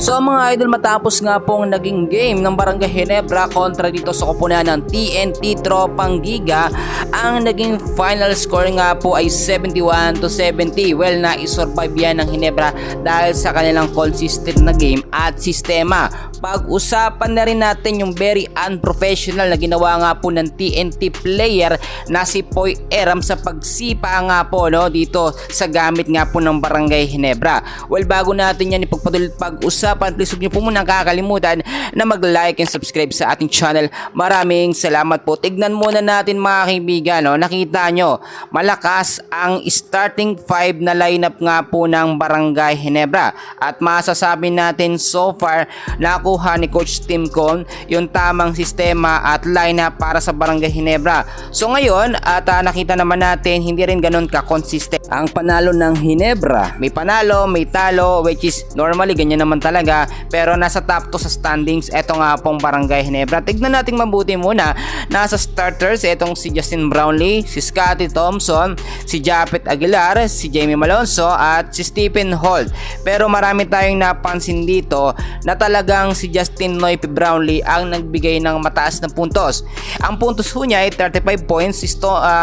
So mga idol, matapos nga pong naging game ng Barangay Ginebra kontra dito sa koponan ng TNT Tropang Giga, ang naging final score nga po ay 71-70. Well, na-survive yan ng Ginebra dahil sa kanilang consistent na game at sistema. Pag-usapan na rin natin yung very unprofessional na ginawa nga po ng TNT player na si Poy Eram sa pagsipa nga po dito sa gamit nga po ng Barangay Ginebra. Well, bago natin yan ipagpatuloy pag-usapan, please huwag niyo po muna kakalimutan na mag-like and subscribe sa ating channel. Maraming salamat po. Tignan muna natin mga kaibigan, nakita nyo, malakas ang starting 5 na lineup nga po ng Barangay Ginebra at masasabi natin so far nakuha ni Coach Tim Con yung tamang sistema at lineup para sa Barangay Ginebra. So ngayon at nakita naman natin hindi rin ganun ka-consistent ang panalo ng Ginebra. May panalo, may talo, which is normally ganyan naman talaga, pero nasa top 2 sa standings eto nga pong Barangay Ginebra. Tignan natin mabuti muna. Nasa starters etong si Justin Brownlee, si Scotty Thompson, si Japet Aguilar, si Jamie Malonzo at si Stephen Holt. Pero marami tayong napansin dito na talagang si Justin Noy Brownlee ang nagbigay ng mataas na puntos. Ang puntos ho niya ay 35 points, si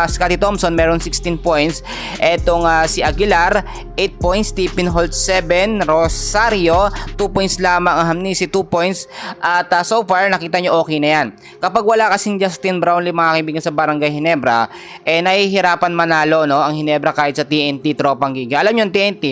Scotty Thompson meron 16 points, etong si Aguilar 8 points, Stephen Holt 7, Rosario 2 points lamang, ang Hamnisi 2 points at so far nakita nyo okay na yan. Kapag wala kasing Justin Brownlee mga kaibigan sa Barangay Ginebra, nahihirapan manalo ang Ginebra kahit sa TNT Tropang Giga. Alam nyo yung TNT,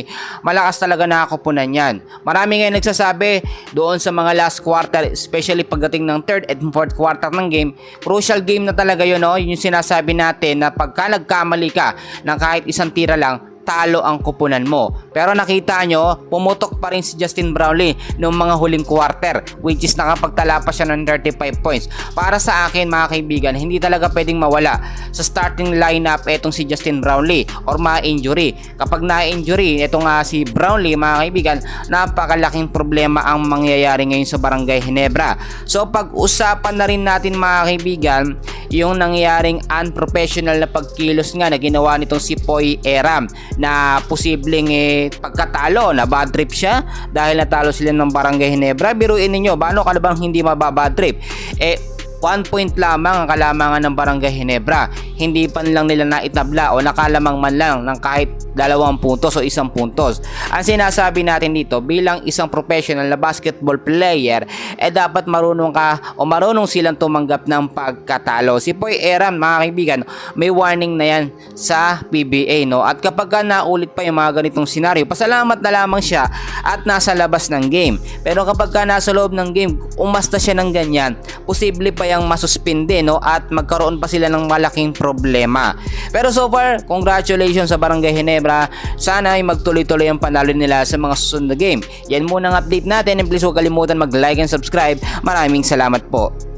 malakas talaga nakakupunan yan. Marami ngayon nagsasabi doon sa mga last quarter, especially pagdating ng third and fourth quarter ng game, crucial game na talaga yun. Yun yung sinasabi natin na pagka nagkamali ka ng kahit isang tira lang, talo ang kupunan mo. Pero nakita nyo, pumutok pa rin si Justin Brownlee noong mga huling quarter, which is nakapagtala pa siya ng 35 points. Para sa akin mga kaibigan, hindi talaga pwedeng mawala sa starting lineup etong si Justin Brownlee or ma-injury. Kapag na-injury etong si Brownlee mga kaibigan, napakalaking problema ang mangyayari ngayon sa Barangay Ginebra. So pag-usapan na rin natin mga kaibigan yung nangyaring unprofessional na pagkilos nga na ginawa nitong si Poy Eram, na posibleng pagkatalo na bad trip siya dahil natalo sila ng Barangay Ginebra. Biruin ninyo, paano ka na bang hindi mababad trip? 1 point lamang ang kalamangan ng Barangay Ginebra. Hindi pa lang nila naitabla o nakalamang man lang ng kahit 2 puntos o 1 puntos. Ang sinasabi natin dito, bilang isang professional na basketball player, dapat marunong ka o marunong silang tumanggap ng pagkatalo. Si Poy Eram mga kaibigan, may warning na yan sa PBA. At kapag naulit pa yung mga ganitong senaryo, pasalamat na lamang siya at nasa labas ng game. Pero kapag nasa loob ng game, umasta siya ng ganyan, posible pa yung masuspinde at magkaroon pa sila ng malaking problema. Pero so far, congratulations sa Barangay Ginebra. Sana ay magtuloy-tuloy ang panalo nila sa mga susunod na game. Yan muna ang update natin, and please huwag kalimutan mag-like and subscribe. Maraming salamat po.